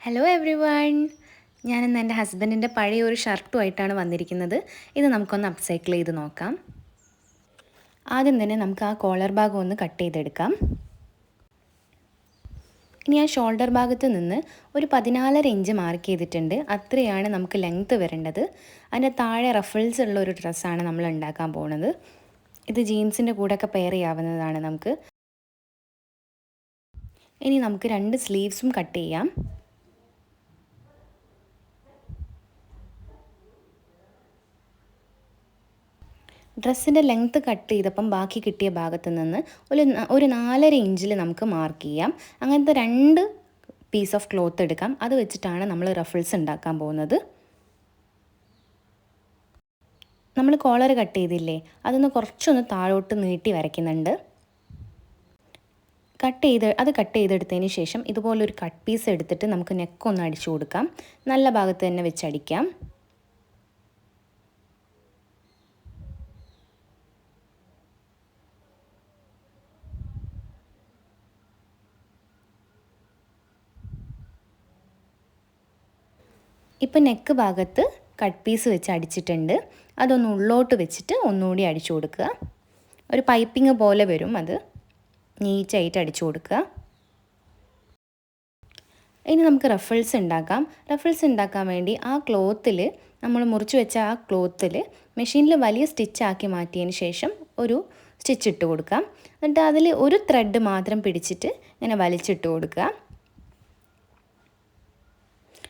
Hello every one. ഞാനിന്ന് എൻ്റെ ഹസ്ബൻഡിൻ്റെ പഴയ ഒരു ഷർട്ടുമായിട്ടാണ് വന്നിരിക്കുന്നത്. ഇത് നമുക്കൊന്ന് അപ്സൈക്കിൾ ചെയ്ത് നോക്കാം. ആദ്യം തന്നെ നമുക്ക് ആ കോളർ ഭാഗം ഒന്ന് കട്ട് ചെയ്തെടുക്കാം. ഇനി ആ ഷോൾഡർ ഭാഗത്ത് നിന്ന് ഒരു 14.5 ഇഞ്ച് മാർക്ക് ചെയ്തിട്ടുണ്ട്. അത്രയാണ് നമുക്ക് ലെങ്ത്ത് വരേണ്ടത്. അതിൻ്റെ താഴെ റഫിൾസ് ഉള്ള ഒരു ഡ്രസ്സാണ് നമ്മൾ ഉണ്ടാക്കാൻ പോകുന്നത്. ഇത് ജീൻസിൻ്റെ കൂടെയൊക്കെ പെയർ ചെയ്യാവുന്നതാണ് നമുക്ക്. ഇനി നമുക്ക് 2 സ്ലീവ്സും കട്ട് ചെയ്യാം. ഡ്രസ്സിൻ്റെ ലെങ്ത്ത് കട്ട് ചെയ്തപ്പം ബാക്കി കിട്ടിയ ഭാഗത്ത് നിന്ന് ഒരു 4.5 ഇഞ്ചിൽ നമുക്ക് മാർക്ക് ചെയ്യാം. അങ്ങനത്തെ 2 പീസ് ഓഫ് ക്ലോത്ത് എടുക്കാം. അത് വെച്ചിട്ടാണ് നമ്മൾ റഫിൾസ് ഉണ്ടാക്കാൻ പോകുന്നത്. നമ്മൾ കോളർ കട്ട് ചെയ്തില്ലേ, അതൊന്ന് കുറച്ചൊന്ന് താഴോട്ട് നീട്ടി വരയ്ക്കുന്നുണ്ട്. അത് കട്ട് ചെയ്തെടുത്തതിന് ശേഷം ഇതുപോലൊരു കട്ട് പീസ് എടുത്തിട്ട് നമുക്ക് നെക്കൊന്ന് അടിച്ചു കൊടുക്കാം. നല്ല ഭാഗത്ത് തന്നെ വെച്ചടിക്കാം. ഇപ്പോൾ നെക്ക് ഭാഗത്ത് കട്ട് പീസ് വെച്ച് അടിച്ചിട്ടുണ്ട്. അതൊന്ന് ഉള്ളോട്ട് വെച്ചിട്ട് ഒന്നുകൂടി അടിച്ചു കൊടുക്കുക. ഒരു പൈപ്പിംഗ് പോലെ വരും, അത് നീറ്റായിട്ട് അടിച്ചു കൊടുക്കുക. ഇനി നമുക്ക് റഫിൾസ് ഉണ്ടാക്കാം. റഫിൾസ് ഉണ്ടാക്കാൻ വേണ്ടി ആ ക്ലോത്തിൽ നമ്മൾ മുറിച്ച് വെച്ച ആ ക്ലോത്തിൽ മെഷീനിൽ വലിയ സ്റ്റിച്ചാക്കി മാറ്റിയതിന് ശേഷം ഒരു സ്റ്റിച്ച് ഇട്ട് കൊടുക്കാം. എന്നിട്ട് അതിൽ ഒരു ത്രെഡ് മാത്രം പിടിച്ചിട്ട് ഇങ്ങനെ വലിച്ചിട്ട് കൊടുക്കുക.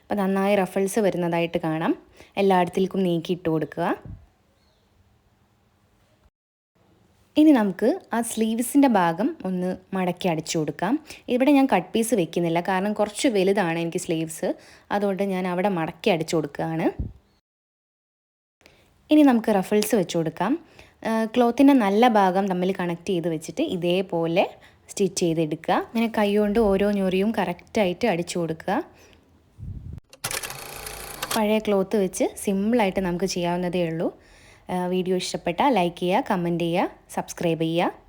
അപ്പോൾ നന്നായി റഫിൾസ് വരുന്നതായിട്ട് കാണാം. എല്ലായിടത്തേക്കും നീക്കിയിട്ട് കൊടുക്കുക. ഇനി നമുക്ക് ആ സ്ലീവ്സിൻ്റെ ഭാഗം ഒന്ന് മടക്കി അടിച്ചു കൊടുക്കാം. ഇവിടെ ഞാൻ കട്ട് പീസ് വെക്കുന്നില്ല, കാരണം കുറച്ച് വലുതാണ് എനിക്ക് സ്ലീവ്സ്. അതുകൊണ്ട് ഞാൻ അവിടെ മടക്കി അടിച്ചു കൊടുക്കുകയാണ്. ഇനി നമുക്ക് റഫിൾസ് വെച്ച് കൊടുക്കാം. ക്ലോത്തിൻ്റെ നല്ല ഭാഗം തമ്മിൽ കണക്ട് ചെയ്ത് വെച്ചിട്ട് ഇതേപോലെ സ്റ്റിച്ച് ചെയ്തെടുക്കുക. അങ്ങനെ കൈ കൊണ്ട് ഓരോ ഞൊറിയും കറക്റ്റായിട്ട് അടിച്ചു കൊടുക്കുക. പഴയ ക്ലോത്ത് വെച്ച് സിമ്പിളായിട്ട് നമുക്ക് ചെയ്യാവുന്നതേ ഉള്ളൂ. വീഡിയോ ഇഷ്ടപ്പെട്ടാൽ ലൈക്ക് ചെയ്യുക, കമൻറ്റ് ചെയ്യുക, സബ്സ്ക്രൈബ് ചെയ്യുക.